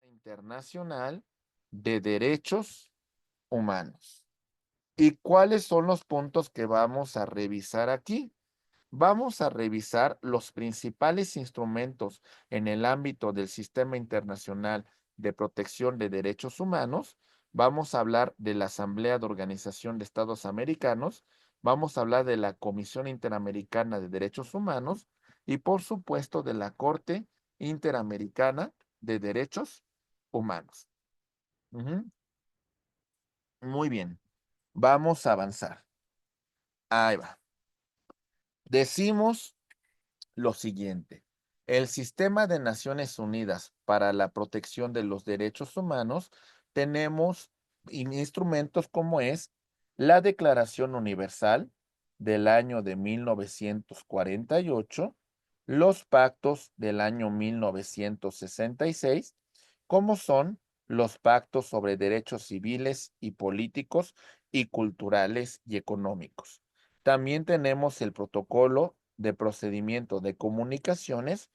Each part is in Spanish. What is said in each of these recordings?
Internacional de Derechos Humanos. ¿Y cuáles son los puntos que vamos a revisar aquí? Vamos a revisar los principales instrumentos en el ámbito del Sistema Internacional de Protección de Derechos Humanos. Vamos a hablar de la Asamblea de Organización de Estados Americanos. Vamos a hablar de la Comisión Interamericana de Derechos Humanos y, por supuesto, de la Corte Interamericana de Derechos Humanos. Ujú. Muy bien. Vamos a avanzar. Ahí va. Decimos lo siguiente. El Sistema de Naciones Unidas para la Protección de los Derechos Humanos, tenemos instrumentos como es la Declaración Universal del año de 1948, los pactos del año 1966, como son los pactos sobre derechos civiles y políticos y culturales y económicos. También tenemos el protocolo de procedimiento de comunicaciones,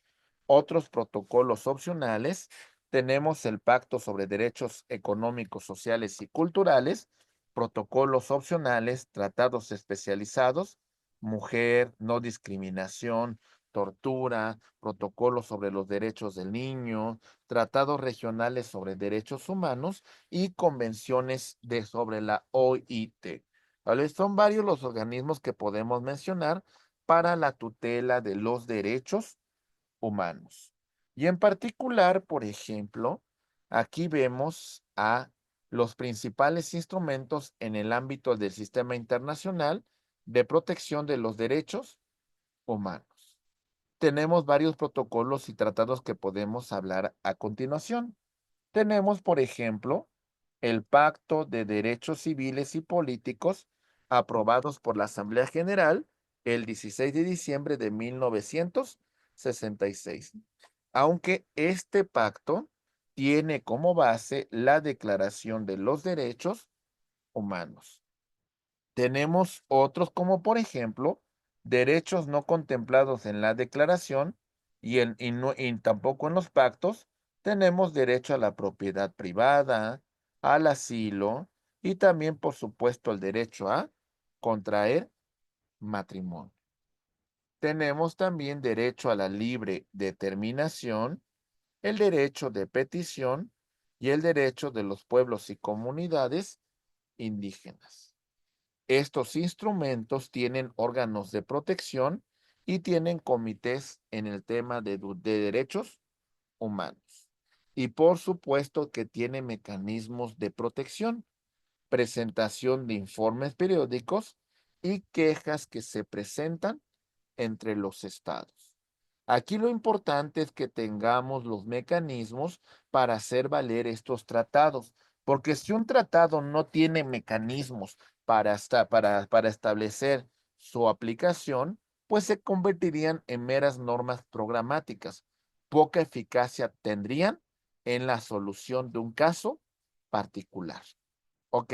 otros protocolos opcionales. Tenemos el Pacto sobre Derechos Económicos, Sociales y Culturales, protocolos opcionales, tratados especializados, mujer, no discriminación, tortura, protocolos sobre los derechos del niño, tratados regionales sobre derechos humanos y convenciones sobre la OIT. ¿Vale? Son varios los organismos que podemos mencionar para la tutela de los derechos humanos. Y en particular, por ejemplo, aquí vemos a los principales instrumentos en el ámbito del sistema internacional de protección de los derechos humanos. Tenemos varios protocolos y tratados que podemos hablar a continuación. Tenemos, por ejemplo, el Pacto de Derechos Civiles y Políticos aprobados por la Asamblea General el 16 de diciembre de 1966. Aunque este pacto tiene como base la Declaración de los Derechos Humanos. Tenemos otros como, por ejemplo, derechos no contemplados en la declaración y tampoco en los pactos. Tenemos derecho a la propiedad privada, al asilo y también, por supuesto, el derecho a contraer matrimonio. Tenemos también derecho a la libre determinación, el derecho de petición y el derecho de los pueblos y comunidades indígenas. Estos instrumentos tienen órganos de protección y tienen comités en el tema de derechos humanos. Y por supuesto que tiene mecanismos de protección, presentación de informes periódicos y quejas que se presentan entre los estados. Aquí lo importante es que tengamos los mecanismos para hacer valer estos tratados, porque si un tratado no tiene mecanismos para establecer su aplicación, pues se convertirían en meras normas programáticas. Poca eficacia tendrían en la solución de un caso particular. ¿Ok?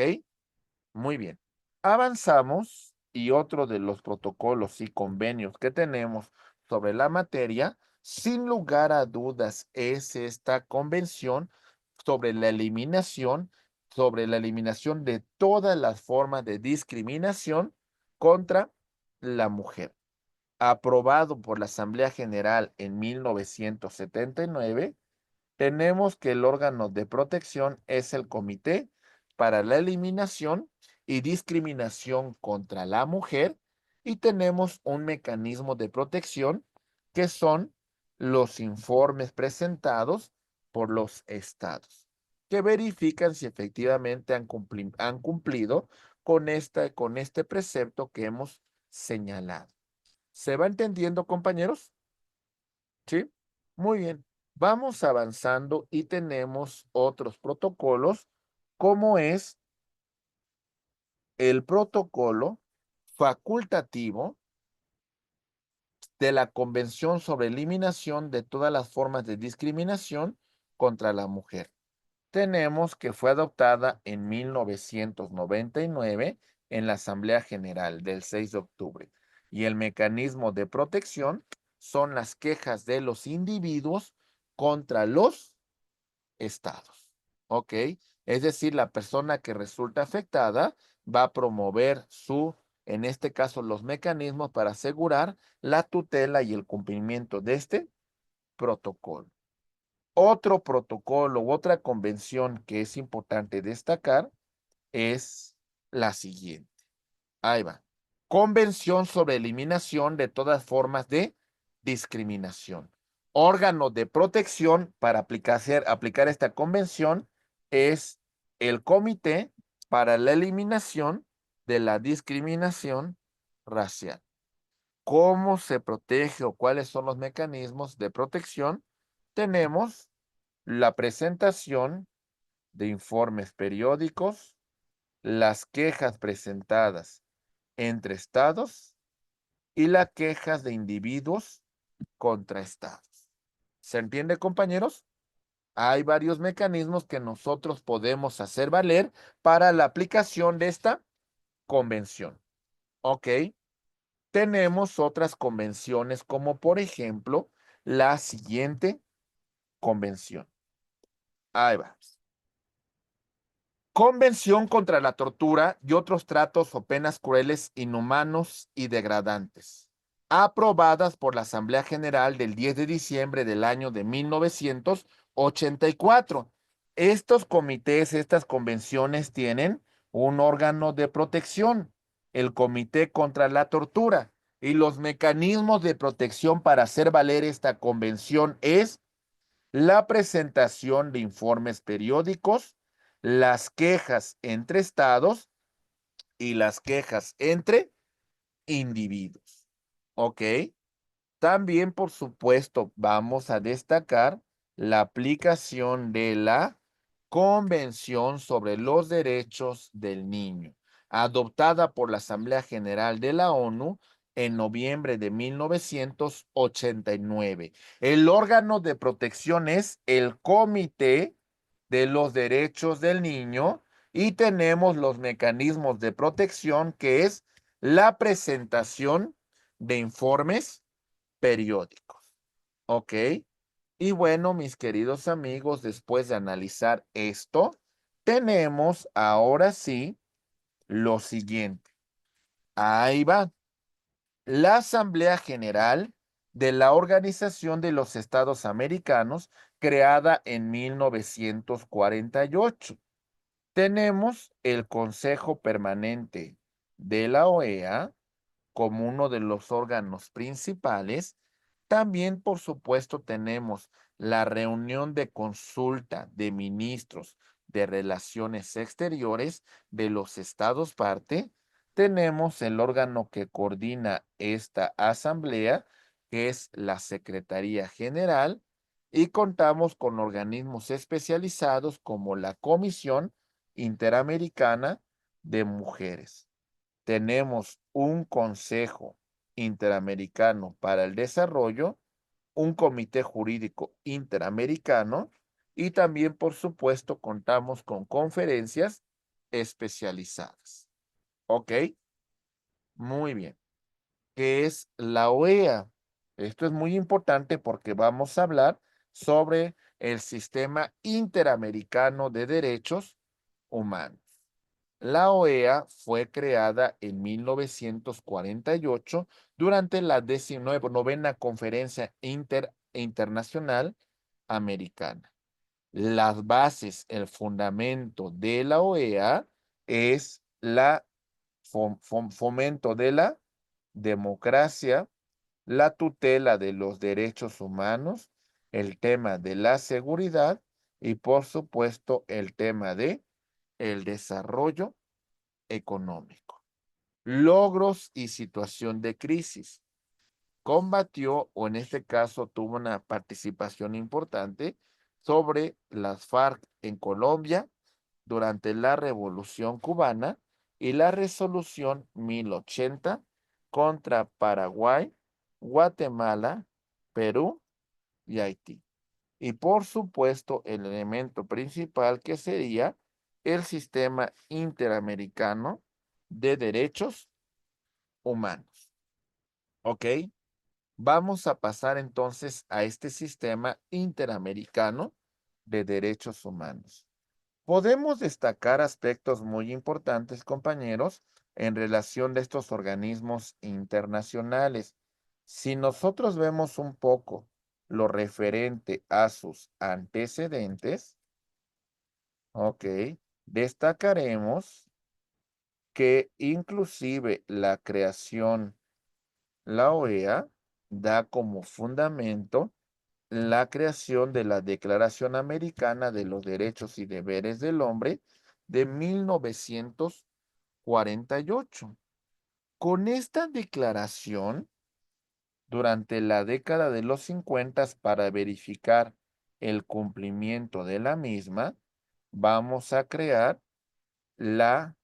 Muy bien. Avanzamos y otro de los protocolos y convenios que tenemos sobre la materia, sin lugar a dudas, es esta convención sobre la eliminación de todas las formas de discriminación contra la mujer. Aprobado por la Asamblea General en 1979, tenemos que el órgano de protección es el Comité para la Eliminación y Discriminación contra la Mujer y tenemos un mecanismo de protección que son los informes presentados por los estados, que verifican si efectivamente han cumplido con este precepto que hemos señalado. ¿Se va entendiendo, compañeros? ¿Sí? Muy bien. Vamos avanzando y tenemos otros protocolos, como es el protocolo facultativo de la Convención sobre Eliminación de todas las formas de discriminación contra la mujer. Tenemos que fue adoptada en 1999 en la Asamblea General del 6 de octubre. Y el mecanismo de protección son las quejas de los individuos contra los estados. ¿Ok? Es decir, la persona que resulta afectada va a promover en este caso, los mecanismos para asegurar la tutela y el cumplimiento de este protocolo. Otro protocolo u otra convención que es importante destacar es la siguiente. Ahí va. Convención sobre eliminación de todas formas de discriminación. Órgano de protección para aplicar esta convención es el Comité para la Eliminación de la Discriminación Racial. ¿Cómo se protege o cuáles son los mecanismos de protección? Tenemos la presentación de informes periódicos, las quejas presentadas entre estados y las quejas de individuos contra estados. ¿Se entiende, compañeros? Hay varios mecanismos que nosotros podemos hacer valer para la aplicación de esta convención. ¿Ok? Tenemos otras convenciones como por ejemplo la siguiente convención. Ahí va. Convención contra la tortura y otros tratos o penas crueles, inhumanos y degradantes, aprobadas por la Asamblea General del 10 de diciembre del año de 1984. Estos comités, estas convenciones tienen un órgano de protección, el Comité contra la Tortura, y los mecanismos de protección para hacer valer esta convención es la presentación de informes periódicos, las quejas entre estados y las quejas entre individuos. ¿Ok? También, por supuesto, vamos a destacar la aplicación de la Convención sobre los Derechos del Niño, adoptada por la Asamblea General de la ONU en noviembre de 1989. El órgano de protección es el Comité de los Derechos del Niño y tenemos los mecanismos de protección que es la presentación de informes periódicos. ¿Ok? Y bueno, mis queridos amigos, después de analizar esto, tenemos ahora sí lo siguiente. Ahí va. La Asamblea General de la Organización de los Estados Americanos, creada en 1948. Tenemos el Consejo Permanente de la OEA como uno de los órganos principales. También, por supuesto, tenemos la reunión de consulta de ministros de Relaciones Exteriores de los estados parte. Tenemos el órgano que coordina esta asamblea, que es la Secretaría General, y contamos con organismos especializados como la Comisión Interamericana de Mujeres. Tenemos un Consejo Interamericano para el Desarrollo, un Comité Jurídico Interamericano y también, por supuesto, contamos con conferencias especializadas. ¿Ok? Muy bien. ¿Qué es la OEA? Esto es muy importante porque vamos a hablar sobre el Sistema Interamericano de Derechos Humanos. La OEA fue creada en 1948 durante la 19ª Conferencia Internacional Americana. Las bases, el fundamento de la OEA es la fomento de la democracia, la tutela de los derechos humanos, el tema de la seguridad y, por supuesto, el tema de el desarrollo económico. Logros y situación de crisis. Combatió, o en este caso tuvo una participación importante sobre las FARC en Colombia durante la Revolución Cubana y la Resolución 1080 contra Paraguay, Guatemala, Perú y Haití. y por supuesto el elemento principal que sería el Sistema Interamericano de Derechos Humanos. ¿Ok? Vamos a pasar entonces a este Sistema Interamericano de Derechos Humanos. Podemos destacar aspectos muy importantes, compañeros, en relación de estos organismos internacionales. Si nosotros vemos un poco lo referente a sus antecedentes, ok, destacaremos que inclusive la creación, la OEA, da como fundamento la creación de la Declaración Americana de los Derechos y Deberes del Hombre de 1948. Con esta declaración, durante la década de los 50, para verificar el cumplimiento de la misma, vamos a crear la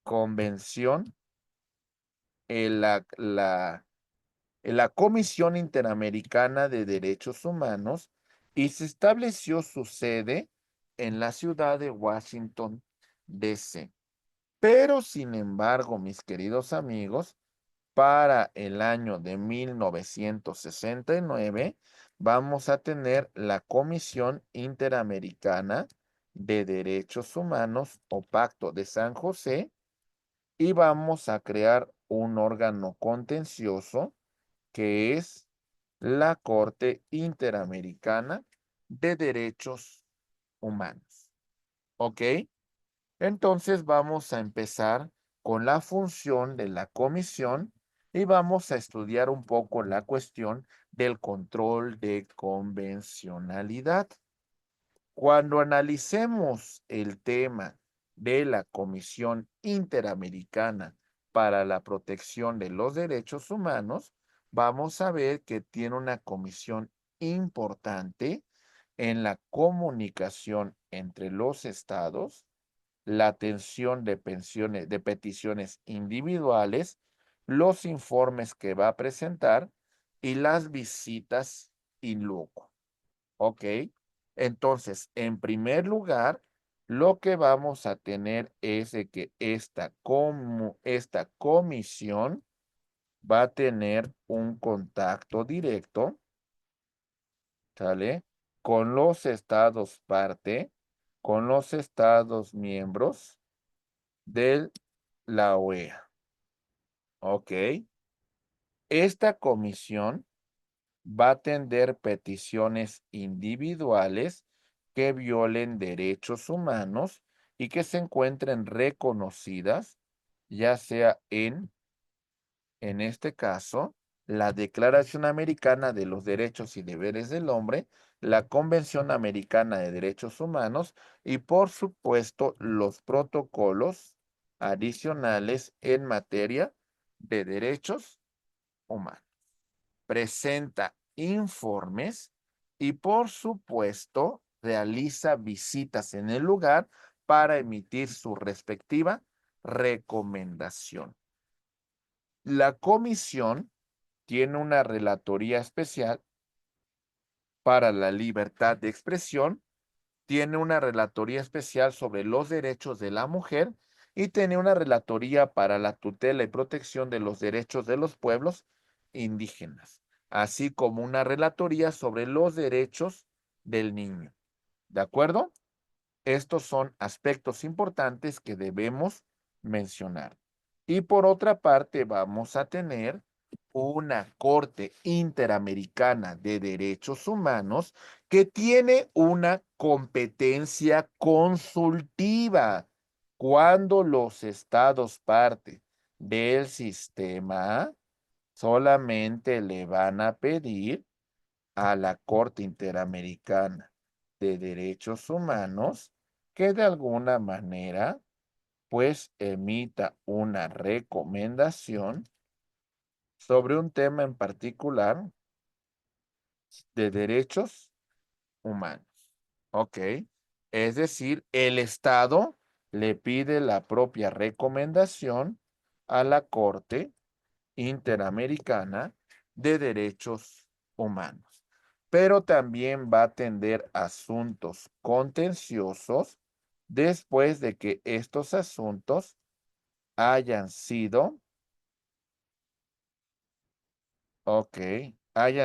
convención, la Comisión Interamericana de Derechos Humanos, y se estableció su sede en la ciudad de Washington, D.C. Pero, sin embargo, mis queridos amigos, para el año de 1969 vamos a tener la Comisión Interamericana de Derechos Humanos o Pacto de San José, y vamos a crear un órgano contencioso que es la Corte Interamericana de Derechos Humanos. ¿Ok? Entonces vamos a empezar con la función de la comisión y vamos a estudiar un poco la cuestión del control de convencionalidad. Cuando analicemos el tema de la Comisión Interamericana para la Protección de los Derechos Humanos, vamos a ver que tiene una comisión importante en la comunicación entre los estados, la atención de pensiones, de peticiones individuales, los informes que va a presentar y las visitas in loco. ¿Ok? Entonces, en primer lugar, lo que vamos a tener es de que esta comisión va a tener un contacto directo, ¿sale? Con los estados parte, con los estados miembros de la OEA. ¿Ok? Esta comisión va a atender peticiones individuales que violen derechos humanos y que se encuentren reconocidas, ya sea en este caso, la Declaración Americana de los Derechos y Deberes del Hombre, la Convención Americana de Derechos Humanos y, por supuesto, los protocolos adicionales en materia de derechos humanos. Presenta informes y, por supuesto, realiza visitas en el lugar para emitir su respectiva recomendación. La comisión tiene una relatoría especial para la libertad de expresión, tiene una relatoría especial sobre los derechos de la mujer y tiene una relatoría para la tutela y protección de los derechos de los pueblos indígenas, así como una relatoría sobre los derechos del niño. ¿De acuerdo? Estos son aspectos importantes que debemos mencionar. Y por otra parte, vamos a tener una Corte Interamericana de Derechos Humanos que tiene una competencia consultiva cuando los estados parte del sistema solamente le van a pedir a la Corte Interamericana de Derechos Humanos que de alguna manera pues emita una recomendación sobre un tema en particular de derechos humanos. ¿Ok? Es decir, el Estado le pide la propia recomendación a la Corte Interamericana de Derechos Humanos. pero también va a atender asuntos contenciosos después de que estos asuntos hayan sido, ok,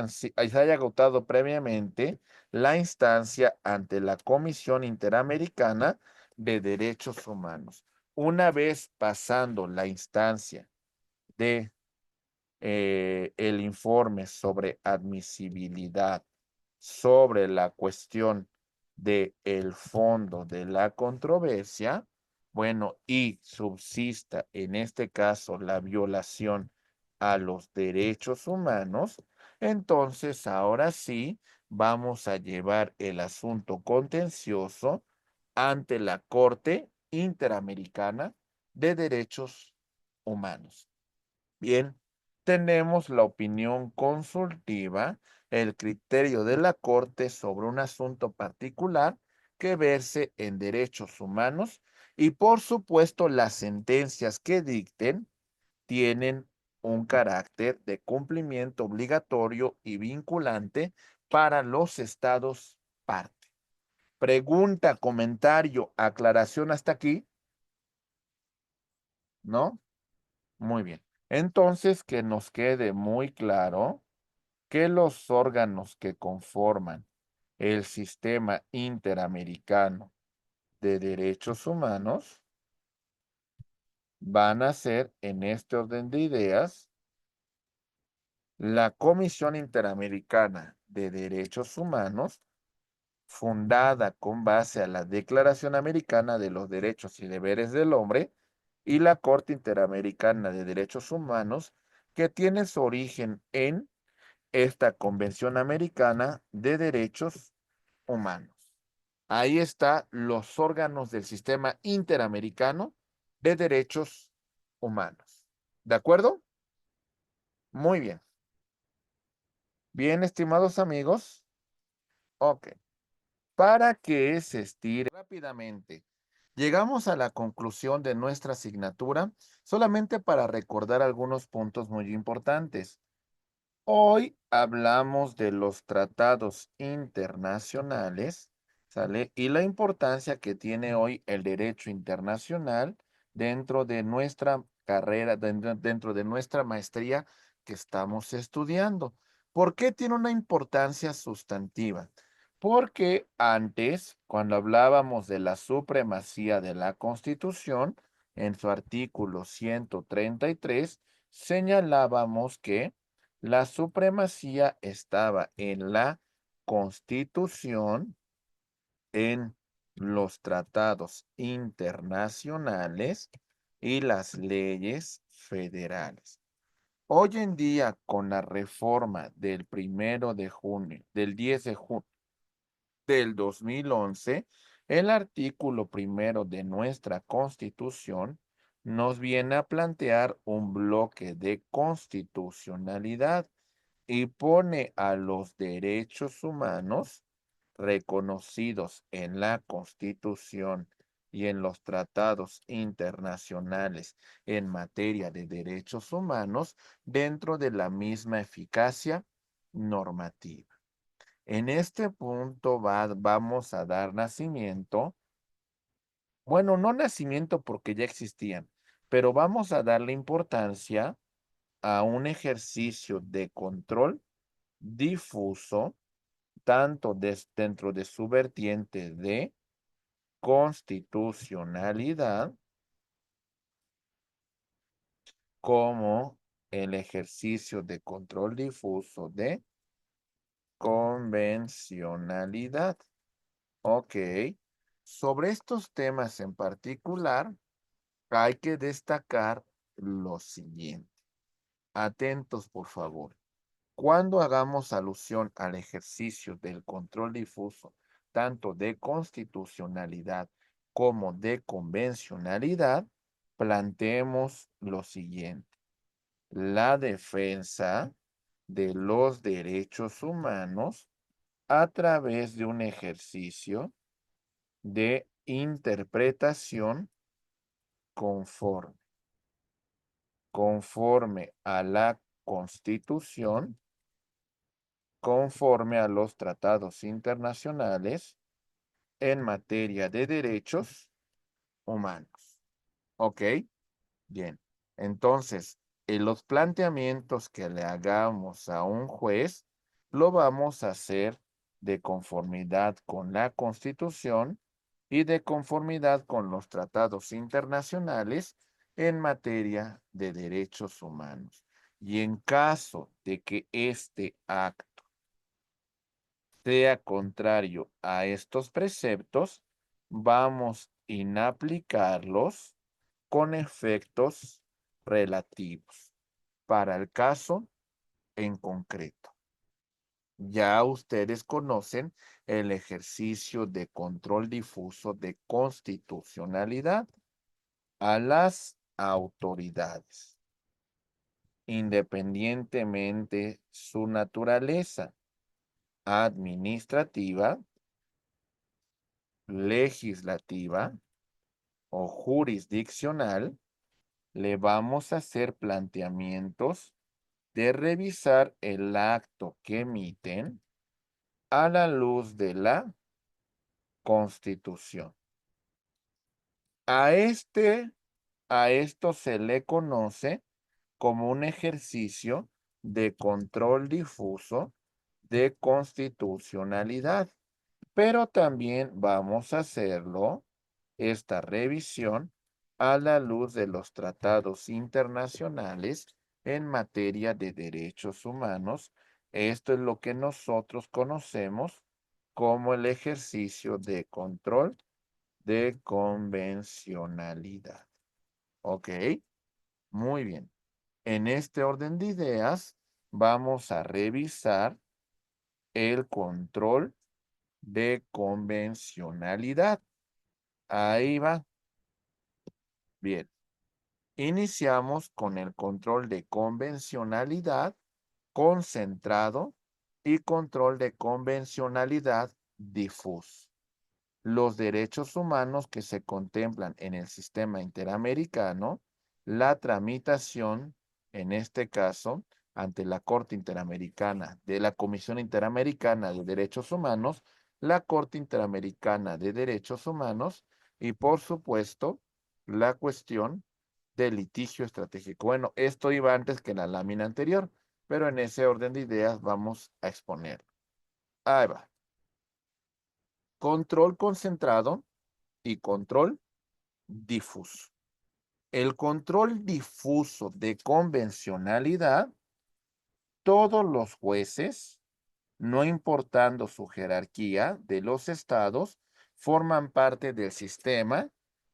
se haya agotado previamente la instancia ante la Comisión Interamericana de Derechos Humanos. Una vez pasando la instancia de el informe sobre admisibilidad, sobre la cuestión de el fondo de la controversia, bueno, y subsista en este caso la violación a los derechos humanos, entonces ahora sí vamos a llevar el asunto contencioso ante la Corte Interamericana de Derechos Humanos. Bien, tenemos la opinión consultiva, el criterio de la Corte sobre un asunto particular que verse en derechos humanos y, por supuesto, las sentencias que dicten tienen un carácter de cumplimiento obligatorio y vinculante para los estados parte. Pregunta, comentario, aclaración hasta aquí, ¿no? Muy bien. Entonces, que nos quede muy claro que los órganos que conforman el sistema interamericano de derechos humanos van a ser, en este orden de ideas, la Comisión Interamericana de Derechos Humanos, fundada con base a la Declaración Americana de los Derechos y Deberes del Hombre, y la Corte Interamericana de Derechos Humanos, que tiene su origen en esta Convención Americana de Derechos Humanos. Ahí está los órganos del sistema interamericano de derechos humanos. ¿De acuerdo? Muy bien. Bien, estimados amigos. Ok. Para que se estire rápidamente, llegamos a la conclusión de nuestra asignatura solamente para recordar algunos puntos muy importantes. Hoy hablamos de los tratados internacionales, ¿sale? Y la importancia que tiene hoy el derecho internacional dentro de nuestra carrera, dentro de nuestra maestría que estamos estudiando. ¿Por qué tiene una importancia sustantiva? Porque antes, cuando hablábamos de la supremacía de la Constitución, en su artículo 133, señalábamos que la supremacía estaba en la Constitución, en los tratados internacionales y las leyes federales. Hoy en día, con la reforma del 1 de junio, del 10 de junio del 2011, el artículo 1 de nuestra Constitución nos viene a plantear un bloque de constitucionalidad y pone a los derechos humanos reconocidos en la Constitución y en los tratados internacionales en materia de derechos humanos dentro de la misma eficacia normativa. En este punto vamos a dar nacimiento, bueno, no nacimiento porque ya existían, pero vamos a darle importancia a un ejercicio de control difuso, tanto dentro de su vertiente de constitucionalidad como el ejercicio de control difuso de convencionalidad. Ok. Sobre estos temas en particular, hay que destacar lo siguiente. Atentos, por favor. Cuando hagamos alusión al ejercicio del control difuso, tanto de constitucionalidad como de convencionalidad, planteemos lo siguiente. La defensa de los derechos humanos a través de un ejercicio de interpretación conforme, conforme a la Constitución, conforme a los tratados internacionales en materia de derechos humanos. ¿Ok? Bien. Entonces, en los planteamientos que le hagamos a un juez, lo vamos a hacer de conformidad con la Constitución y de conformidad con los tratados internacionales en materia de derechos humanos. Y en caso de que este acto sea contrario a estos preceptos, vamos a inaplicarlos con efectos relativos para el caso en concreto. Ya ustedes conocen el ejercicio de control difuso de constitucionalidad a las autoridades, independientemente su naturaleza administrativa, legislativa o jurisdiccional. Le vamos a hacer planteamientos de revisar el acto que emiten a la luz de la Constitución. A esto se le conoce como un ejercicio de control difuso de constitucionalidad, pero también vamos a hacerlo, esta revisión, a la luz de los tratados internacionales en materia de derechos humanos. Esto es lo que nosotros conocemos como el ejercicio de control de convencionalidad. ¿Ok? Muy bien. En este orden de ideas, vamos a revisar el control de convencionalidad. Ahí va. Bien. Iniciamos con el control de convencionalidad concentrado y control de convencionalidad difuso. Los derechos humanos que se contemplan en el sistema interamericano, la tramitación, en este caso, ante la Corte Interamericana de la Comisión Interamericana de Derechos Humanos, la Corte Interamericana de Derechos Humanos y, por supuesto, la cuestión del litigio estratégico. Bueno, esto iba antes que en la lámina anterior, pero en ese orden de ideas vamos a exponer. Ahí va. Control concentrado y control difuso. El control difuso de convencionalidad, todos los jueces, no importando su jerarquía de los estados, forman parte del sistema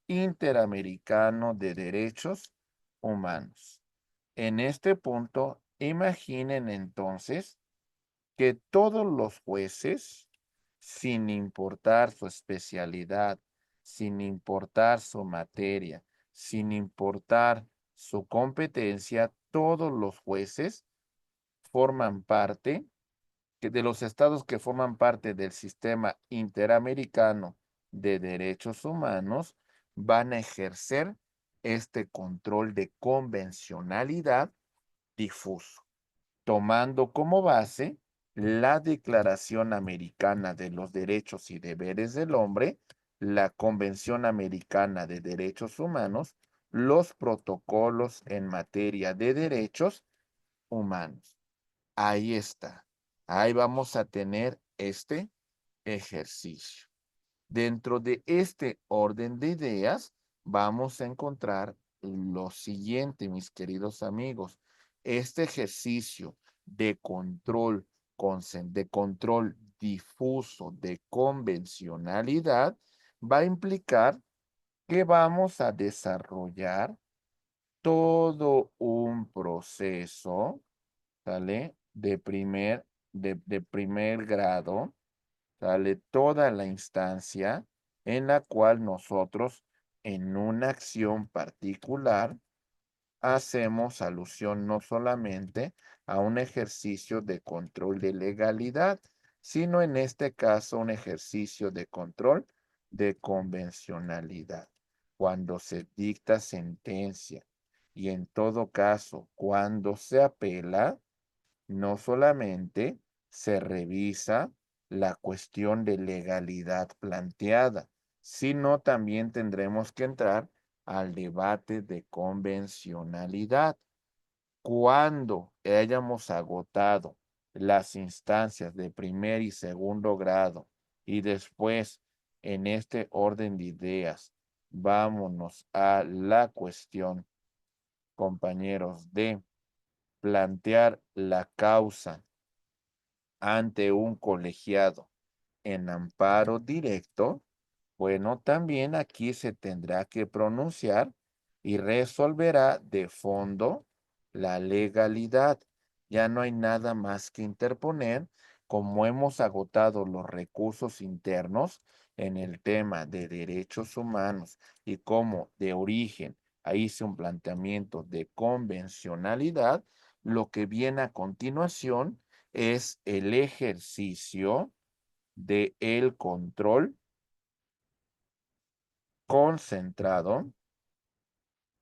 interamericano de derechos humanos. En este punto, imaginen entonces que todos los jueces, sin importar su especialidad, sin importar su materia, sin importar su competencia, todos los jueces forman parte de los estados que forman parte del sistema interamericano de derechos humanos van a ejercer este control de convencionalidad difuso, tomando como base la Declaración Americana de los Derechos y Deberes del Hombre, la Convención Americana de Derechos Humanos, los protocolos en materia de derechos humanos. Ahí está. Ahí vamos a tener este ejercicio. Dentro de este orden de ideas, vamos a encontrar lo siguiente, mis queridos amigos. Este ejercicio de control, de control difuso de convencionalidad va a implicar que vamos a desarrollar todo un proceso, ¿sale? De primer grado, ¿sale? Toda la instancia en la cual nosotros, en una acción particular, hacemos alusión no solamente a un ejercicio de control de legalidad, sino en este caso un ejercicio de control de convencionalidad. Cuando se dicta sentencia y en todo caso cuando se apela, no solamente se revisa la cuestión de legalidad planteada, sino también tendremos que entrar al debate de convencionalidad. Cuando hayamos agotado las instancias de primer y segundo grado y después en este orden de ideas, vámonos a la cuestión, compañeros, de plantear la causa ante un colegiado en amparo directo, bueno, también aquí se tendrá que pronunciar y resolverá de fondo la legalidad. Ya no hay nada más que interponer, como hemos agotado los recursos internos en el tema de derechos humanos y como de origen ahí hice un planteamiento de convencionalidad, lo que viene a continuación es el ejercicio de el control concentrado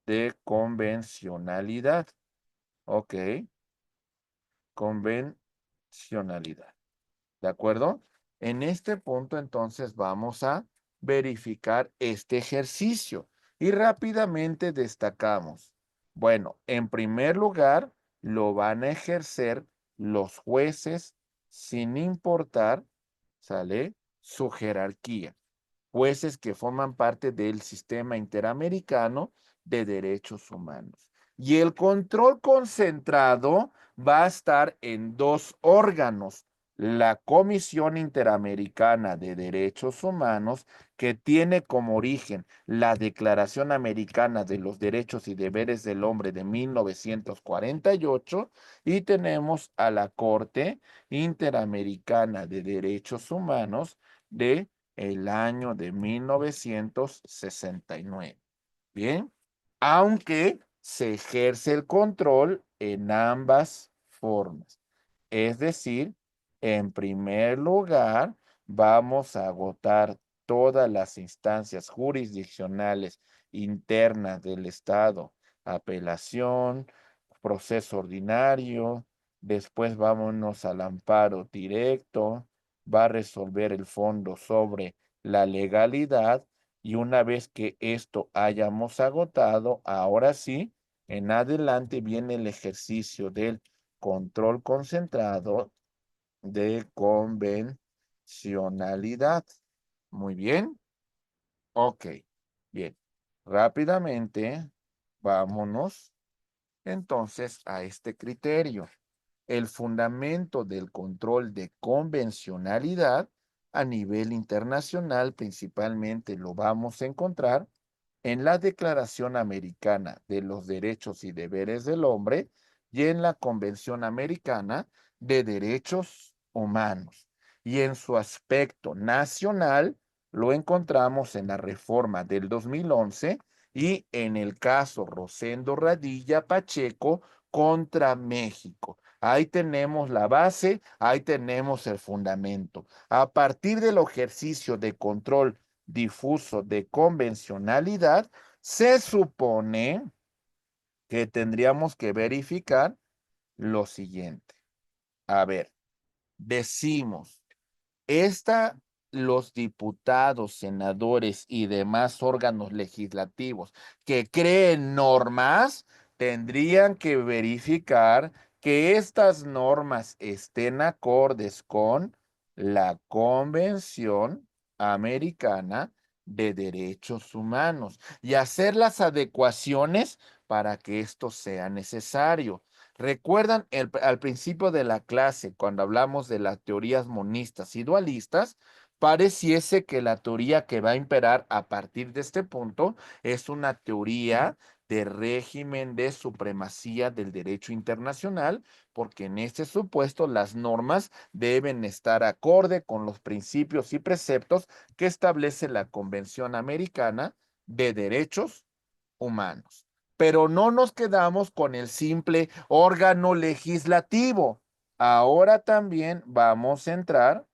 de convencionalidad. Ok, convencionalidad. ¿De acuerdo? En este punto, entonces, vamos a verificar este ejercicio y rápidamente destacamos. Bueno, en primer lugar, lo van a ejercer los jueces sin importar, ¿sale? Su jerarquía. Jueces que forman parte del sistema interamericano de derechos humanos. Y el control concentrado va a estar en dos órganos. La Comisión Interamericana de Derechos Humanos, que tiene como origen la Declaración Americana de los Derechos y Deberes del Hombre de 1948, y tenemos a la Corte Interamericana de Derechos Humanos de el año de 1969. Bien, aunque se ejerce el control en ambas formas. Es decir, en primer lugar, vamos a agotar todas las instancias jurisdiccionales internas del Estado, apelación, proceso ordinario, después vámonos al amparo directo, va a resolver el fondo sobre la legalidad y una vez que esto hayamos agotado, ahora sí, en adelante viene el ejercicio del control concentrado de convencionalidad. Muy bien. Ok. Bien. Rápidamente, vámonos entonces a este criterio. El fundamento del control de convencionalidad a nivel internacional principalmente lo vamos a encontrar en la Declaración Americana de los Derechos y Deberes del Hombre y en la Convención Americana de Derechos Humanos. Y en su aspecto nacional lo encontramos en la reforma del 2011 y en el caso Rosendo Radilla Pacheco contra México. Ahí tenemos la base, ahí tenemos el fundamento. A partir del ejercicio de control difuso de convencionalidad, se supone que tendríamos que verificar lo siguiente. A ver, decimos, los diputados, senadores y demás órganos legislativos que creen normas tendrían que verificar que estas normas estén acordes con la Convención Americana de Derechos Humanos y hacer las adecuaciones para que esto sea necesario. ¿Recuerdan al principio de la clase, cuando hablamos de las teorías monistas y dualistas? Pareciese que la teoría que va a imperar a partir de este punto es una teoría de régimen de supremacía del derecho internacional, porque en este supuesto las normas deben estar acorde con los principios y preceptos que establece la Convención Americana de Derechos Humanos. Pero no nos quedamos con el simple órgano legislativo. Ahora también vamos a entrar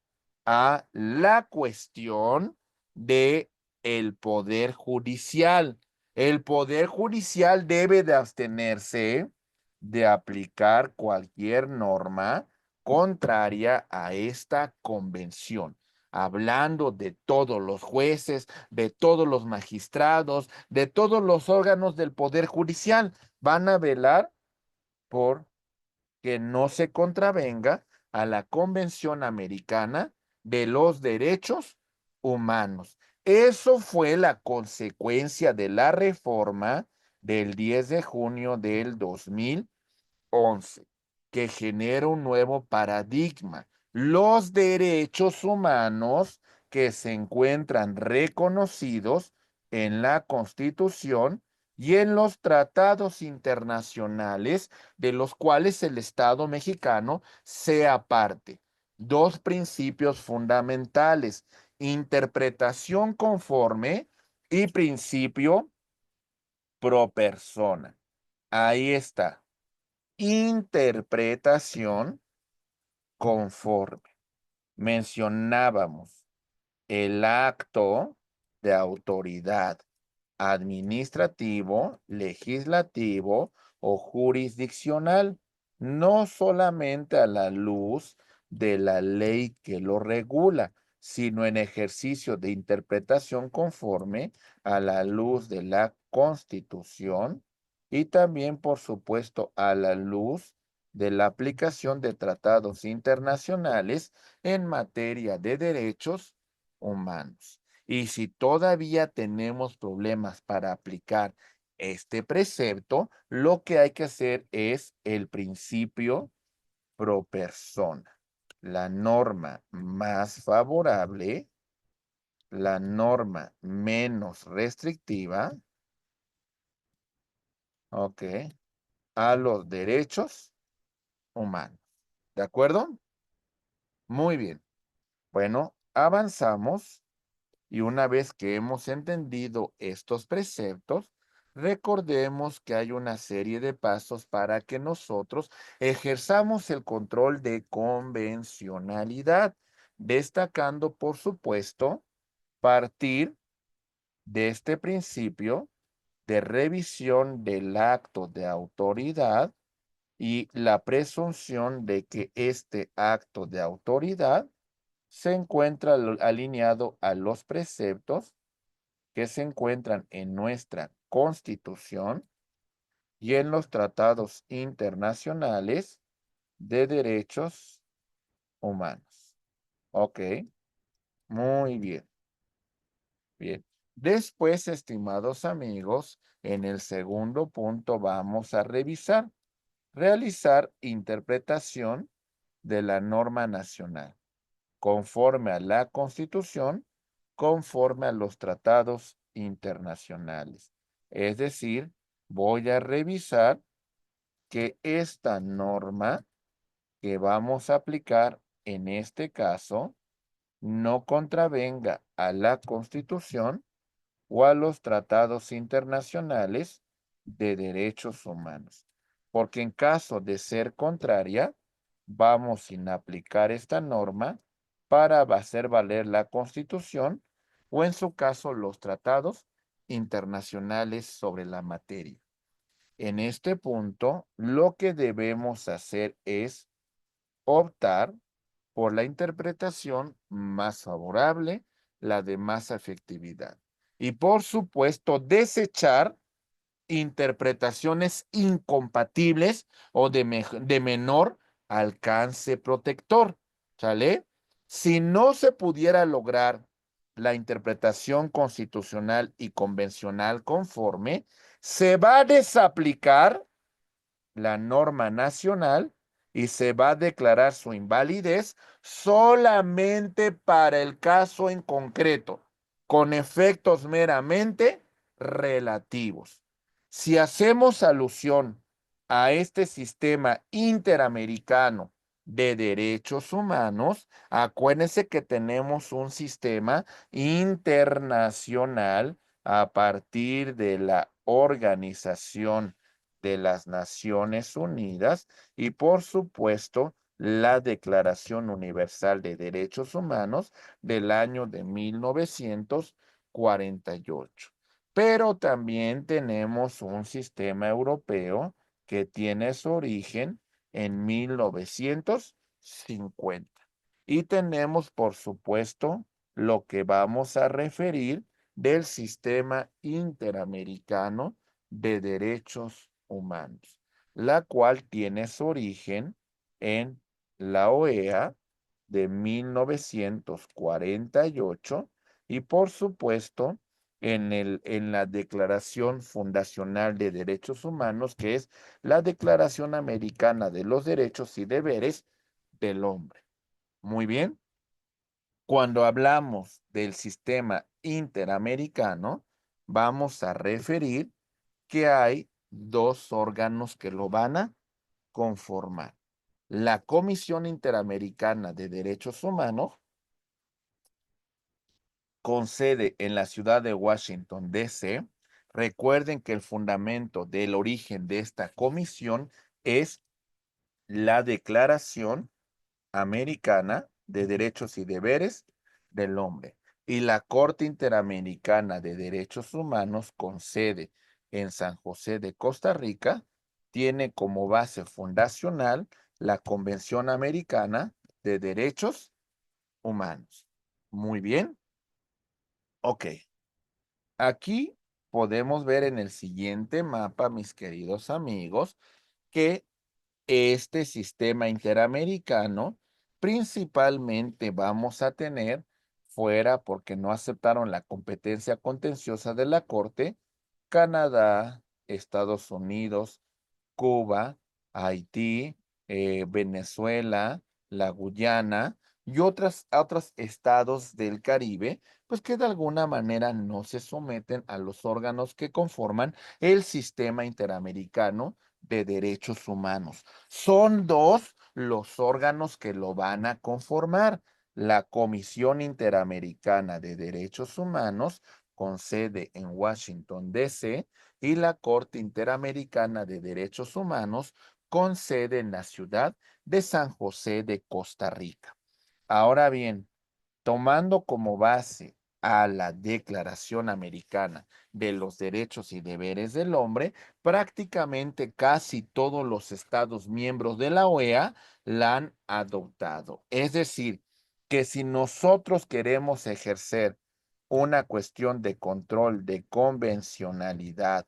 a la cuestión de el poder judicial. El poder judicial debe de abstenerse de aplicar cualquier norma contraria a esta convención, hablando de todos los jueces, de todos los magistrados, de todos los órganos del Poder Judicial. Van a velar por que no se contravenga a la Convención Americana de los Derechos Humanos. Eso fue la consecuencia de la reforma del 10 de junio del 2011, que genera un nuevo paradigma. Los derechos humanos que se encuentran reconocidos en la Constitución y en los tratados internacionales de los cuales el Estado mexicano sea parte. Dos principios fundamentales: interpretación conforme y principio pro persona. Ahí está. Interpretación conforme. Mencionábamos el acto de autoridad administrativo, legislativo o jurisdiccional, no solamente a la luz de la ley que lo regula, sino en ejercicio de interpretación conforme a la luz de la Constitución y también, por supuesto, a la luz de la aplicación de tratados internacionales en materia de derechos humanos. Y si todavía tenemos problemas para aplicar este precepto, lo que hay que hacer es el principio pro persona. La norma más favorable, la norma menos restrictiva, ok, a los derechos humanos. ¿De acuerdo? Muy bien. Bueno, avanzamos. Y una vez que hemos entendido estos preceptos, recordemos que hay una serie de pasos para que nosotros ejerzamos el control de convencionalidad, destacando, por supuesto, partir de este principio de revisión del acto de autoridad y la presunción de que este acto de autoridad se encuentra alineado a los preceptos que se encuentran en nuestra Constitución y en los tratados internacionales de derechos humanos. Ok, muy bien, bien. Después, estimados amigos, en el segundo punto vamos a realizar interpretación de la norma nacional, conforme a la Constitución, conforme a los tratados internacionales. Es decir, voy a revisar que esta norma que vamos a aplicar en este caso no contravenga a la Constitución o a los tratados internacionales de derechos humanos. Porque en caso de ser contraria, vamos sin aplicar esta norma para hacer valer la Constitución o en su caso los tratados internacionales sobre la materia. En este punto, lo que debemos hacer es optar por la interpretación más favorable, la de más efectividad. Y por supuesto, desechar interpretaciones incompatibles o de menor alcance protector. ¿Sale? Si no se pudiera lograr la interpretación constitucional y convencional conforme, se va a desaplicar la norma nacional y se va a declarar su invalidez solamente para el caso en concreto, con efectos meramente relativos. Si hacemos alusión a este sistema interamericano de derechos humanos, acuérdense que tenemos un sistema internacional a partir de la Organización de las Naciones Unidas y, por supuesto, la Declaración Universal de Derechos Humanos del año de 1948. Pero también tenemos un sistema europeo que tiene su origen en 1957. 50. Y tenemos, por supuesto, lo que vamos a referir del Sistema Interamericano de Derechos Humanos, la cual tiene su origen en la OEA de 1948 y, por supuesto, en la Declaración Fundacional de Derechos Humanos, que es la Declaración Americana de los Derechos y Deberes del Hombre. Muy bien. Cuando hablamos del sistema interamericano, vamos a referir que hay dos órganos que lo van a conformar. La Comisión Interamericana de Derechos Humanos, con sede en la ciudad de Washington, D.C. Recuerden que el fundamento del origen de esta comisión es la Declaración Americana de Derechos y Deberes del Hombre. Y la Corte Interamericana de Derechos Humanos, con sede en San José de Costa Rica, tiene como base fundacional la Convención Americana de Derechos Humanos. Muy bien. Ok. Aquí podemos ver en el siguiente mapa, mis queridos amigos, que este sistema interamericano principalmente vamos a tener fuera porque no aceptaron la competencia contenciosa de la Corte, Canadá, Estados Unidos, Cuba, Haití, Venezuela, la Guyana y otros estados del Caribe, pues que de alguna manera no se someten a los órganos que conforman el sistema interamericano de derechos humanos. Son dos los órganos que lo van a conformar. La Comisión Interamericana de Derechos Humanos, con sede en Washington, D.C., y la Corte Interamericana de Derechos Humanos, con sede en la ciudad de San José de Costa Rica. Ahora bien, tomando como base a la Declaración Americana de los Derechos y Deberes del Hombre, prácticamente casi todos los estados miembros de la OEA la han adoptado. Es decir, que si nosotros queremos ejercer una cuestión de control de convencionalidad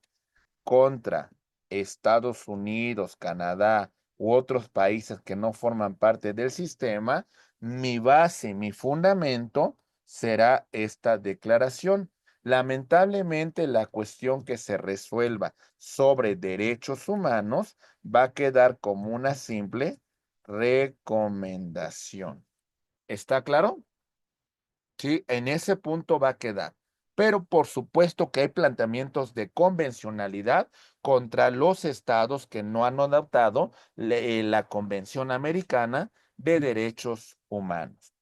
contra Estados Unidos, Canadá u otros países que no forman parte del sistema, mi base, mi fundamento será esta declaración. Lamentablemente, la cuestión que se resuelva sobre derechos humanos va a quedar como una simple recomendación. ¿Está claro? Sí, en ese punto va a quedar. Pero por supuesto que hay planteamientos de convencionalidad contra los estados que no han adoptado la Convención Americana de Derechos Humanos.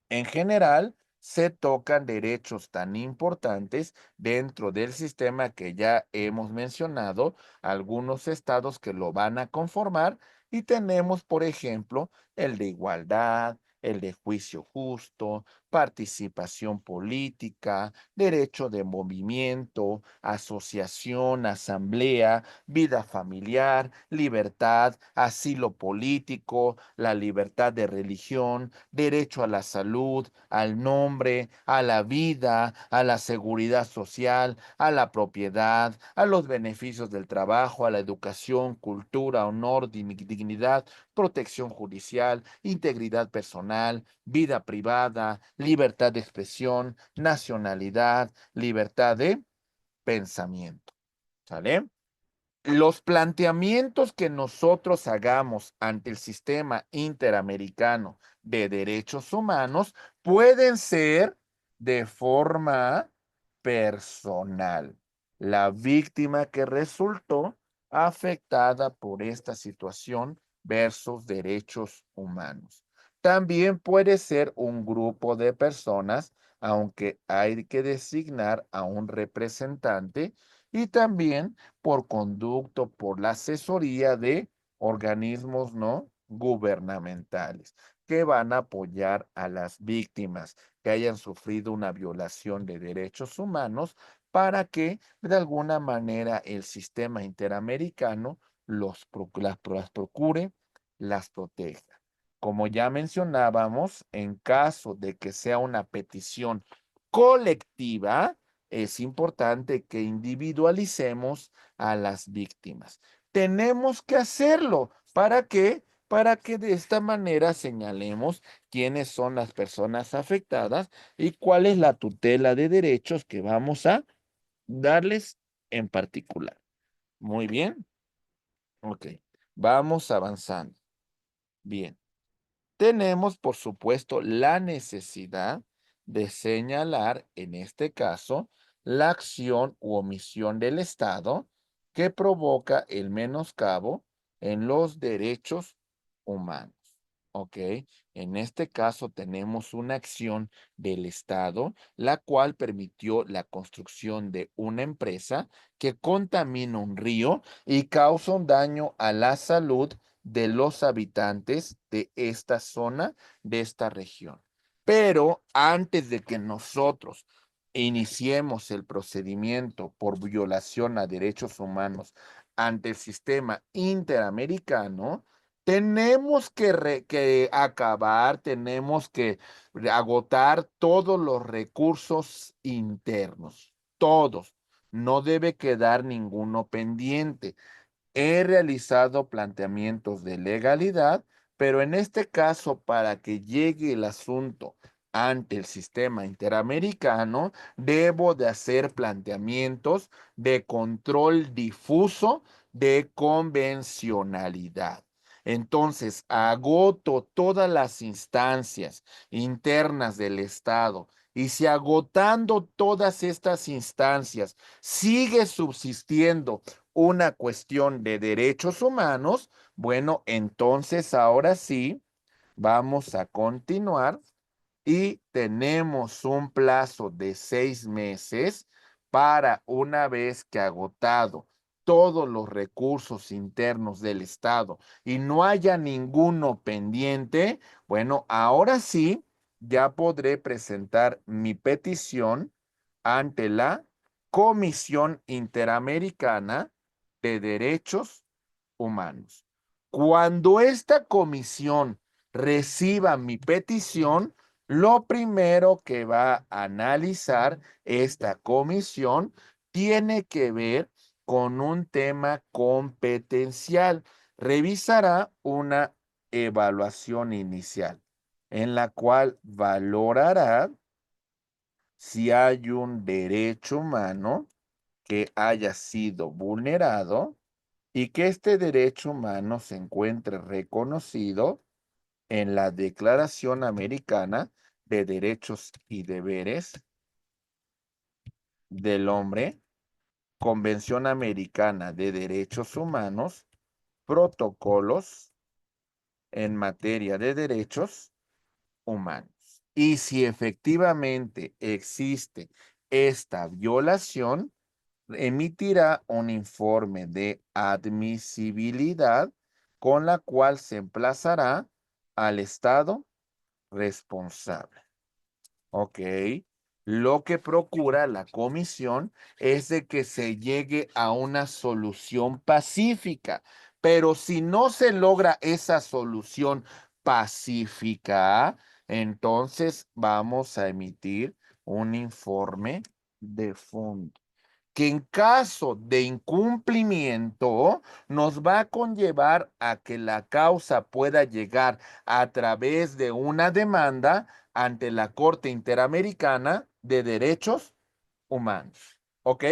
En general, se tocan derechos tan importantes dentro del sistema que ya hemos mencionado, algunos estados que lo van a conformar y tenemos, por ejemplo, el de igualdad, el de juicio justo, participación política, derecho de movimiento, asociación, asamblea, vida familiar, libertad, asilo político, la libertad de religión, derecho a la salud, al nombre, a la vida, a la seguridad social, a la propiedad, a los beneficios del trabajo, a la educación, cultura, honor, dignidad, protección judicial, integridad personal, vida privada, libertad de expresión, nacionalidad, libertad de pensamiento. ¿Sale? Los planteamientos que nosotros hagamos ante el sistema interamericano de derechos humanos pueden ser de forma personal. La víctima que resultó afectada por esta situación versus derechos humanos. También puede ser un grupo de personas, aunque hay que designar a un representante, y también por conducto, por la asesoría de organismos no gubernamentales que van a apoyar a las víctimas que hayan sufrido una violación de derechos humanos para que de alguna manera el sistema interamericano las procure, las proteja. Como ya mencionábamos, en caso de que sea una petición colectiva, es importante que individualicemos a las víctimas. Tenemos que hacerlo. ¿Para qué? Para que de esta manera señalemos quiénes son las personas afectadas y cuál es la tutela de derechos que vamos a darles en particular. Muy bien. Ok. Vamos avanzando. Bien. Tenemos, por supuesto, la necesidad de señalar, en este caso, la acción u omisión del Estado que provoca el menoscabo en los derechos humanos. ¿Ok? En este caso tenemos una acción del Estado, la cual permitió la construcción de una empresa que contamina un río y causa un daño a la salud de los habitantes de esta zona, de esta región. Pero antes de que nosotros iniciemos el procedimiento por violación a derechos humanos ante el sistema interamericano, tenemos que acabar, tenemos que agotar todos los recursos internos, todos. No debe quedar ninguno pendiente. He realizado planteamientos de legalidad, pero en este caso, para que llegue el asunto ante el sistema interamericano, debo de hacer planteamientos de control difuso de convencionalidad. Entonces, agoto todas las instancias internas del Estado y si agotando todas estas instancias sigue subsistiendo una cuestión de derechos humanos, bueno, entonces ahora sí vamos a continuar y tenemos un plazo de 6 meses para una vez que agotado todos los recursos internos del Estado y no haya ninguno pendiente, bueno, ahora sí ya podré presentar mi petición ante la Comisión Interamericana de Derechos Humanos. Cuando esta comisión reciba mi petición, lo primero que va a analizar esta comisión tiene que ver con un tema competencial. Revisará una evaluación inicial en la cual valorará si hay un derecho humano que haya sido vulnerado y que este derecho humano se encuentre reconocido en la Declaración Americana de Derechos y Deberes del Hombre, Convención Americana de Derechos Humanos, protocolos en materia de derechos humanos. Y si efectivamente existe esta violación, emitirá un informe de admisibilidad con la cual se emplazará al Estado responsable. Ok. Lo que procura la comisión es de que se llegue a una solución pacífica, pero si no se logra esa solución pacífica, entonces vamos a emitir un informe de fondo que en caso de incumplimiento nos va a conllevar a que la causa pueda llegar a través de una demanda ante la Corte Interamericana de Derechos Humanos. ¿Ok?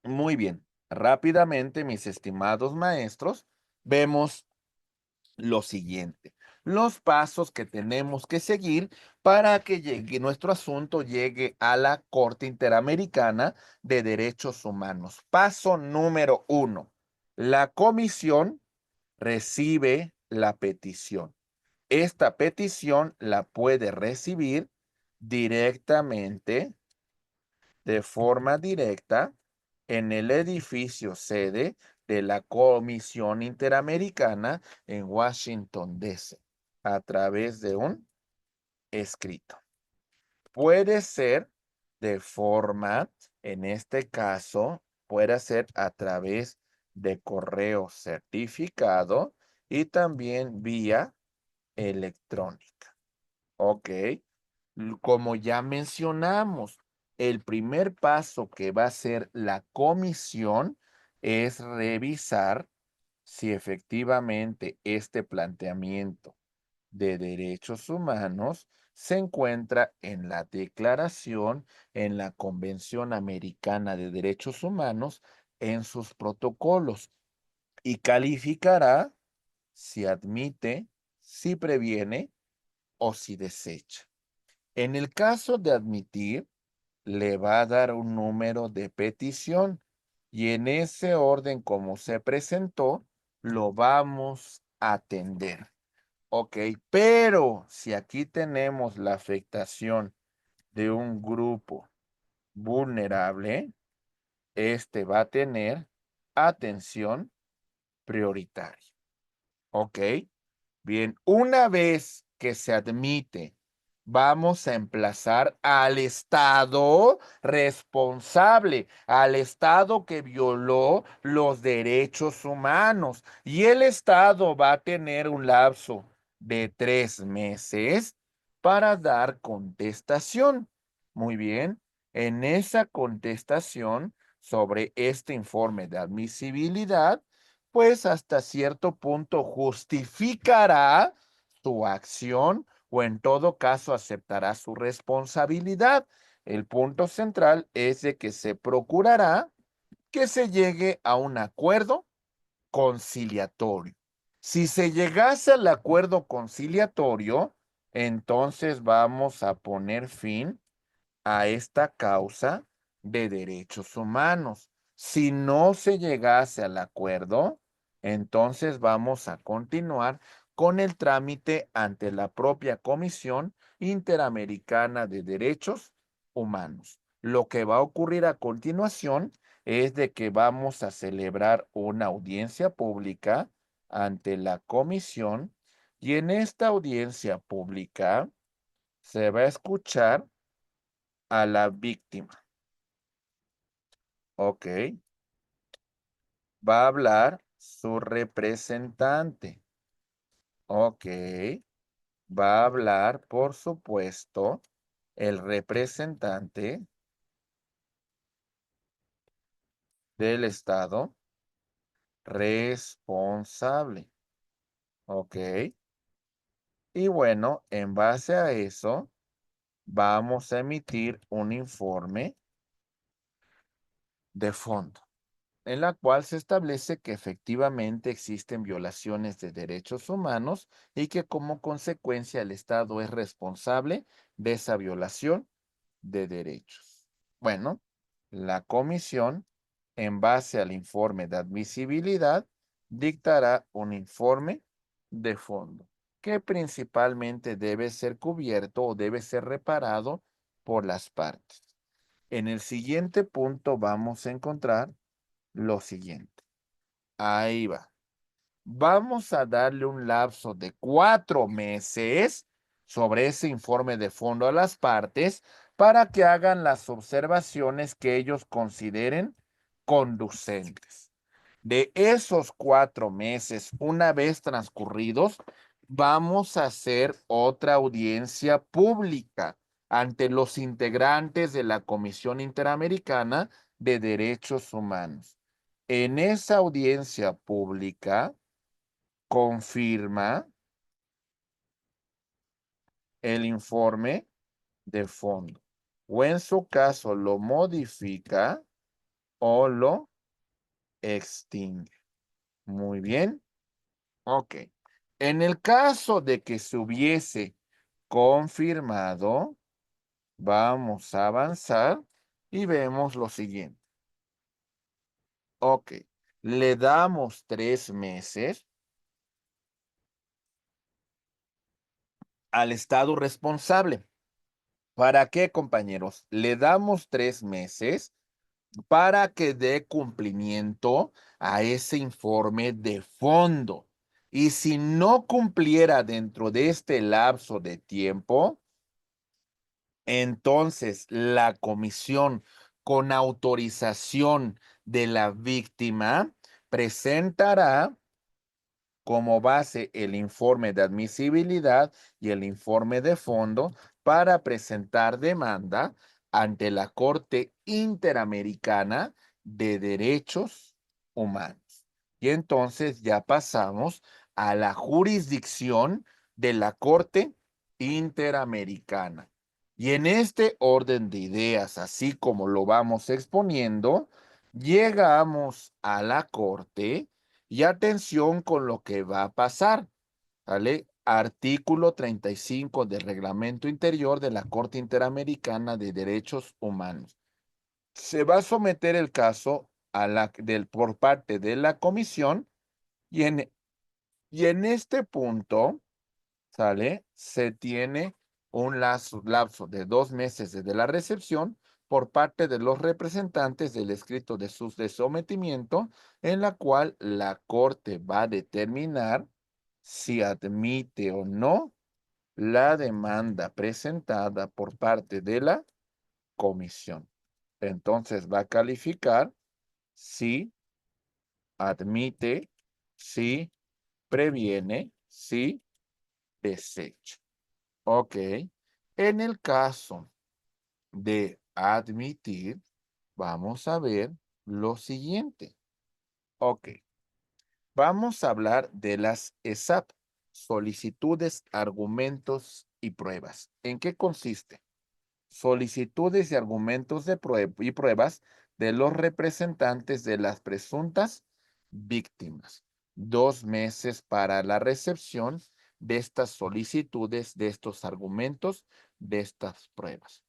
Muy bien. Rápidamente, mis estimados maestros, vemos lo siguiente, los pasos que tenemos que seguir para que nuestro asunto llegue a la Corte Interamericana de Derechos Humanos. Paso número 1. La comisión recibe la petición. Esta petición la puede recibir directamente, de forma directa, en el edificio sede de la Comisión Interamericana en Washington, D.C., a través de un escrito. Puede ser de forma, en este caso, puede ser a través de correo certificado y también vía electrónica. Ok. Como ya mencionamos, el primer paso que va a hacer la comisión es revisar si efectivamente este planteamiento de derechos humanos se encuentra en la Declaración, en la Convención Americana de Derechos Humanos, en sus protocolos y calificará si admite, si previene o si desecha. En el caso de admitir, le va a dar un número de petición y en ese orden como se presentó, lo vamos a atender. Ok, pero si aquí tenemos la afectación de un grupo vulnerable, este va a tener atención prioritaria. Ok. Bien, una vez que se admite, vamos a emplazar al Estado responsable, al Estado que violó los derechos humanos. Y el Estado va a tener un lapso de 3 meses para dar contestación. Muy bien, en esa contestación sobre este informe de admisibilidad, pues hasta cierto punto justificará su acción o en todo caso aceptará su responsabilidad. El punto central es de que se procurará que se llegue a un acuerdo conciliatorio. Si se llegase al acuerdo conciliatorio, entonces vamos a poner fin a esta causa de derechos humanos. Si no se llegase al acuerdo, entonces vamos a continuar con el trámite ante la propia Comisión Interamericana de Derechos Humanos. Lo que va a ocurrir a continuación es de que vamos a celebrar una audiencia pública ante la comisión y en esta audiencia pública se va a escuchar a la víctima. Ok. Va a hablar su representante. Ok. Va a hablar, por supuesto, el representante del Estado responsable. Ok. Y bueno, en base a eso, vamos a emitir un informe de fondo, en la cual se establece que efectivamente existen violaciones de derechos humanos y que como consecuencia el Estado es responsable de esa violación de derechos. Bueno, la comisión, en base al informe de admisibilidad, dictará un informe de fondo que principalmente debe ser cubierto o debe ser reparado por las partes. En el siguiente punto vamos a encontrar lo siguiente. Ahí va. Vamos a darle un lapso de 4 meses sobre ese informe de fondo a las partes para que hagan las observaciones que ellos consideren conducentes. De esos 4 meses, una vez transcurridos, vamos a hacer otra audiencia pública ante los integrantes de la Comisión Interamericana de Derechos Humanos. En esa audiencia pública confirma el informe de fondo o en su caso lo modifica o lo extingue. Muy bien. Ok. En el caso de que se hubiese confirmado, vamos a avanzar y vemos lo siguiente. Ok. Le damos 3 meses al Estado responsable. ¿Para qué, compañeros? Le damos 3 meses para que dé cumplimiento a ese informe de fondo. Y si no cumpliera dentro de este lapso de tiempo, entonces la comisión, con autorización de la víctima, presentará como base el informe de admisibilidad y el informe de fondo para presentar demanda ante la Corte Interamericana de Derechos Humanos. Y entonces ya pasamos a la jurisdicción de la Corte Interamericana. Y en este orden de ideas, así como lo vamos exponiendo, llegamos a la Corte y atención con lo que va a pasar, ¿vale? Artículo 35 del Reglamento Interior de la Corte Interamericana de Derechos Humanos. Se va a someter el caso por parte de la comisión y en este punto, ¿sale? Se tiene un lapso de 2 meses desde la recepción por parte de los representantes del escrito de sometimiento, en la cual la Corte va a determinar si admite o no la demanda presentada por parte de la comisión. Entonces va a calificar si admite, si previene, si desecha. Ok. En el caso de admitir, vamos a ver lo siguiente. Ok. Vamos a hablar de las ESAP, solicitudes, argumentos y pruebas. ¿En qué consiste? Solicitudes y argumentos y pruebas de los representantes de las presuntas víctimas. 2 meses para la recepción de estas solicitudes, de estos argumentos, de estas pruebas.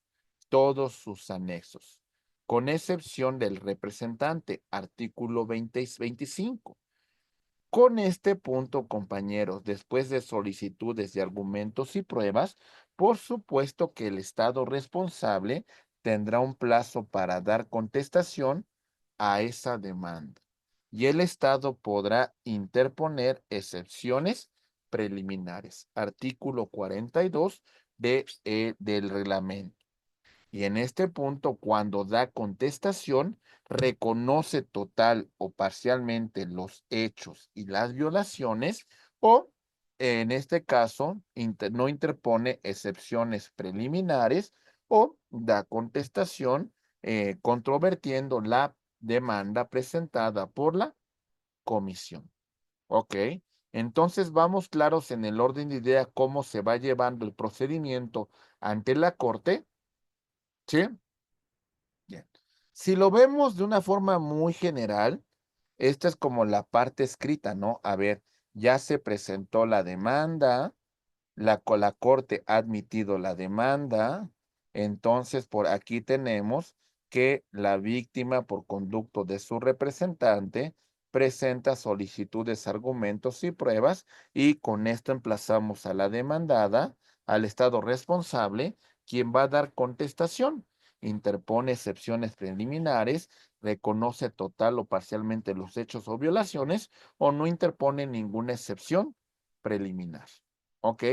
Todos sus anexos, con excepción del representante, artículo 25. Con este punto, compañeros, después de solicitudes de argumentos y pruebas, por supuesto que el Estado responsable tendrá un plazo para dar contestación a esa demanda y el Estado podrá interponer excepciones preliminares. Artículo 42 del reglamento. Y en este punto, cuando da contestación, reconoce total o parcialmente los hechos y las violaciones, o en este caso, no interpone excepciones preliminares o da contestación controvertiendo la demanda presentada por la comisión. ¿Ok? Entonces vamos claros en el orden de idea cómo se va llevando el procedimiento ante la Corte. ¿Sí? Bien. Si lo vemos de una forma muy general, esta es como la parte escrita, ¿no? A ver, ya se presentó la demanda, la corte ha admitido la demanda, entonces por aquí tenemos que la víctima, por conducto de su representante, presenta solicitudes, argumentos y pruebas, y con esto emplazamos a la demandada, al Estado responsable, quien va a dar contestación, interpone excepciones preliminares, reconoce total o parcialmente los hechos o violaciones, o no interpone ninguna excepción preliminar. ¿Ok?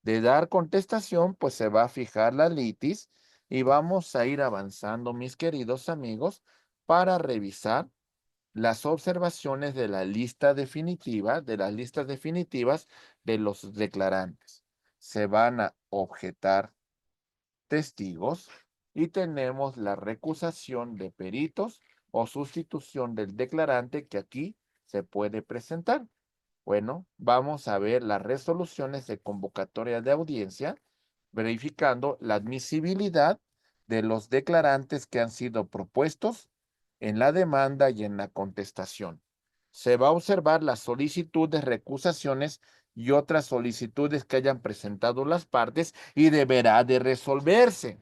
De dar contestación, pues se va a fijar la litis y vamos a ir avanzando, mis queridos amigos, para revisar las observaciones de la lista definitiva, de las listas definitivas de los declarantes. Se van a objetar testigos y tenemos la recusación de peritos o sustitución del declarante que aquí se puede presentar. Bueno, vamos a ver las resoluciones de convocatoria de audiencia, verificando la admisibilidad de los declarantes que han sido propuestos en la demanda y en la contestación. Se va a observar la solicitud de recusaciones y otras solicitudes que hayan presentado las partes y deberá de resolverse,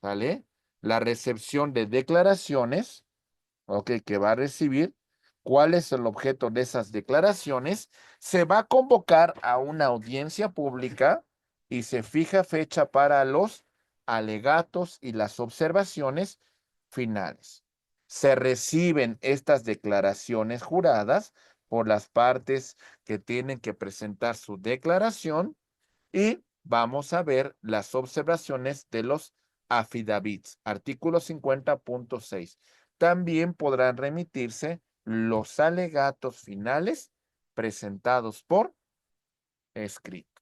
¿vale? La recepción de declaraciones, ok, que va a recibir, cuál es el objeto de esas declaraciones, se va a convocar a una audiencia pública y se fija fecha para los alegatos y las observaciones finales. Se reciben estas declaraciones juradas por las partes que tienen que presentar su declaración y vamos a ver las observaciones de los affidavits, artículo 50.6. También podrán remitirse los alegatos finales presentados por escrito.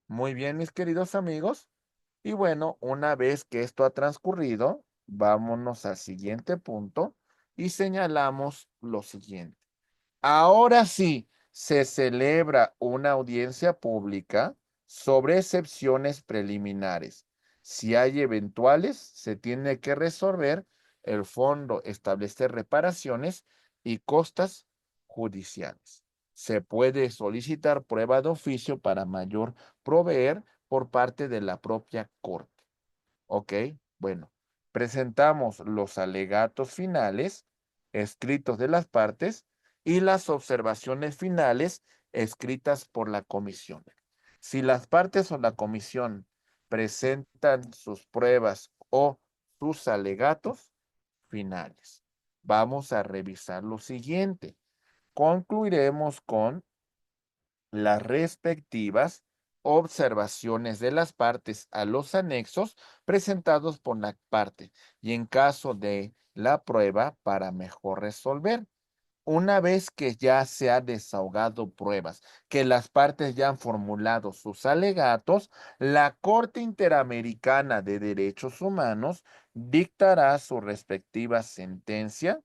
Muy bien, mis queridos amigos. Y bueno, una vez que esto ha transcurrido, vámonos al siguiente punto y señalamos lo siguiente. Ahora sí, se celebra una audiencia pública sobre excepciones preliminares. Si hay eventuales, se tiene que resolver el fondo, establecer reparaciones y costas judiciales. Se puede solicitar prueba de oficio para mayor proveer por parte de la propia corte. Ok, bueno, presentamos los alegatos finales escritos de las partes y las observaciones finales escritas por la comisión. Si las partes o la comisión presentan sus pruebas o sus alegatos finales, vamos a revisar lo siguiente. Concluiremos con las respectivas observaciones de las partes a los anexos presentados por la parte y en caso de la prueba para mejor resolver. Una vez que ya se ha desahogado pruebas, que las partes ya han formulado sus alegatos, la Corte Interamericana de Derechos Humanos dictará su respectiva sentencia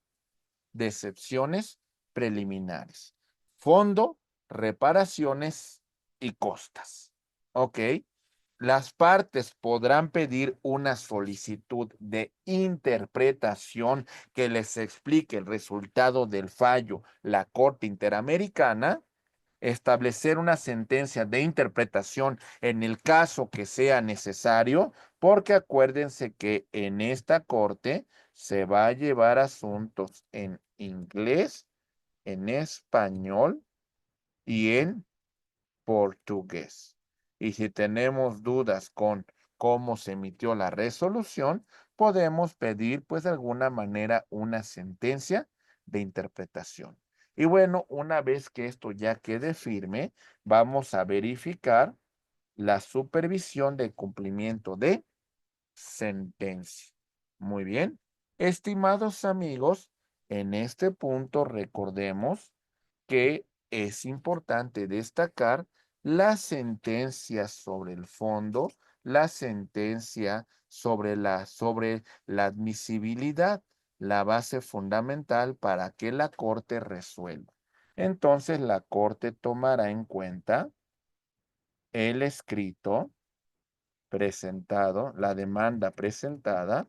de excepciones preliminares, fondo, reparaciones y costas. ¿Ok? Las partes podrán pedir una solicitud de interpretación que les explique el resultado del fallo, la Corte Interamericana, establecer una sentencia de interpretación en el caso que sea necesario, porque acuérdense que en esta corte se va a llevar asuntos en inglés, en español y en portugués. Y si tenemos dudas con cómo se emitió la resolución, podemos pedir pues de alguna manera una sentencia de interpretación. Y bueno, una vez que esto ya quede firme, vamos a verificar la supervisión de cumplimiento de sentencia. Muy bien. Estimados amigos, en este punto recordemos que es importante destacar la sentencia sobre el fondo, la sentencia sobre la admisibilidad, la base fundamental para que la Corte resuelva. Entonces, la Corte tomará en cuenta el escrito presentado, la demanda presentada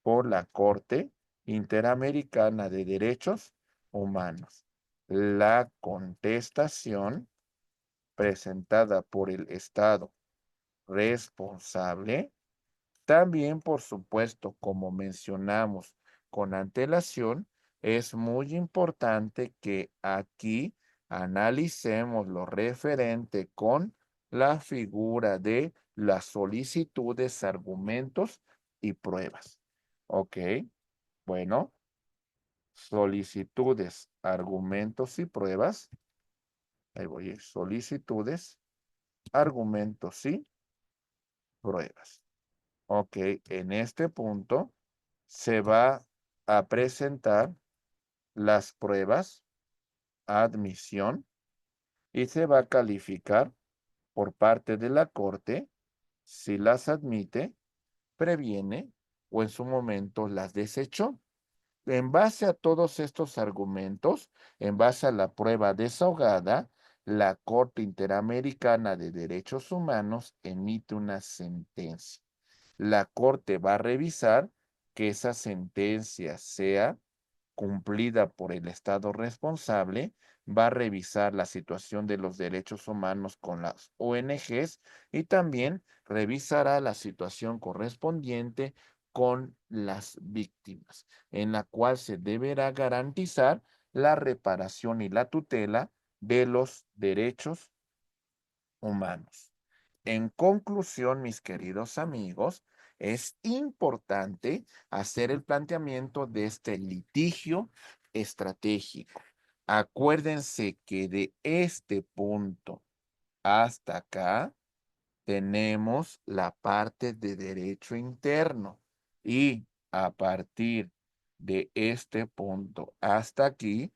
por la Corte Interamericana de Derechos Humanos, la contestación presentada por el Estado responsable, también, por supuesto, como mencionamos con antelación, es muy importante que aquí analicemos lo referente con la figura de las solicitudes, argumentos y pruebas. ¿Ok? Bueno, solicitudes, argumentos y pruebas. Ahí voy, solicitudes, argumentos y pruebas. Ok, en este punto se va a presentar las pruebas, admisión, y se va a calificar por parte de la Corte si las admite, previene o en su momento las desechó. En base a todos estos argumentos, en base a la prueba desahogada, la Corte Interamericana de Derechos Humanos emite una sentencia. La Corte va a revisar que esa sentencia sea cumplida por el Estado responsable, va a revisar la situación de los derechos humanos con las ONGs y también revisará la situación correspondiente con las víctimas, en la cual se deberá garantizar la reparación y la tutela de los derechos humanos. En conclusión, mis queridos amigos, es importante hacer el planteamiento de este litigio estratégico. Acuérdense que de este punto hasta acá tenemos la parte de derecho interno y a partir de este punto hasta aquí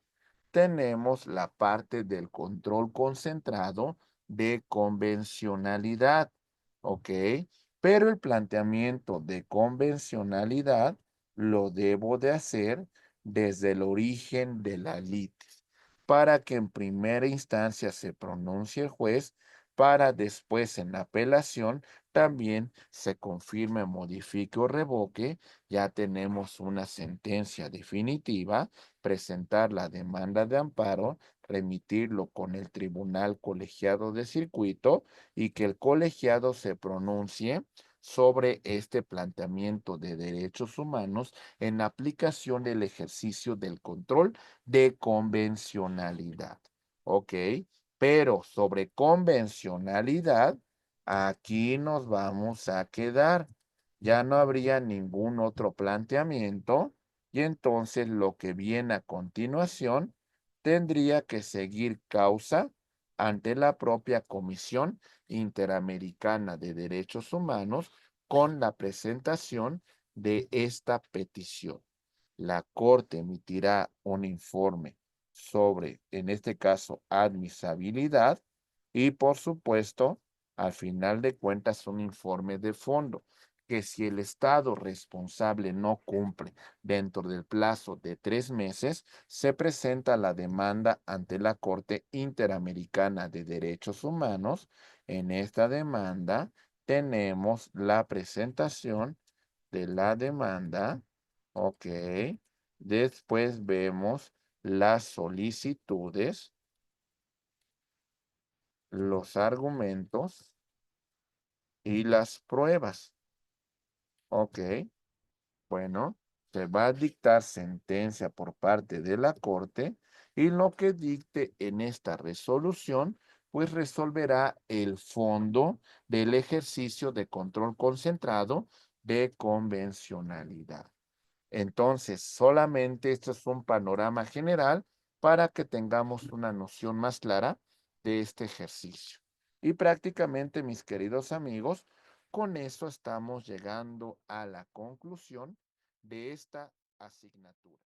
tenemos la parte del control concentrado de convencionalidad, ¿ok? Pero el planteamiento de convencionalidad lo debo de hacer desde el origen de la litis, para que en primera instancia se pronuncie el juez, para después en la apelación también se confirme, modifique o revoque. Ya tenemos una sentencia definitiva, presentar la demanda de amparo, remitirlo con el tribunal colegiado de circuito y que el colegiado se pronuncie sobre este planteamiento de derechos humanos en aplicación del ejercicio del control de convencionalidad. ¿Ok? Pero sobre convencionalidad, aquí nos vamos a quedar. Ya no habría ningún otro planteamiento y entonces lo que viene a continuación tendría que seguir causa ante la propia Comisión Interamericana de Derechos Humanos con la presentación de esta petición. La Corte emitirá un informe sobre, en este caso, admisibilidad y, por supuesto, al final de cuentas, un informe de fondo que si el Estado responsable no cumple dentro del plazo de 3 meses, se presenta la demanda ante la Corte Interamericana de Derechos Humanos. En esta demanda tenemos la presentación de la demanda, ok. Después vemos las solicitudes, los argumentos y las pruebas, ok. Bueno, se va a dictar sentencia por parte de la Corte y lo que dicte en esta resolución, pues resolverá el fondo del ejercicio de control concentrado de convencionalidad. Entonces, solamente esto es un panorama general para que tengamos una noción más clara de este ejercicio. Y prácticamente, mis queridos amigos, con eso estamos llegando a la conclusión de esta asignatura.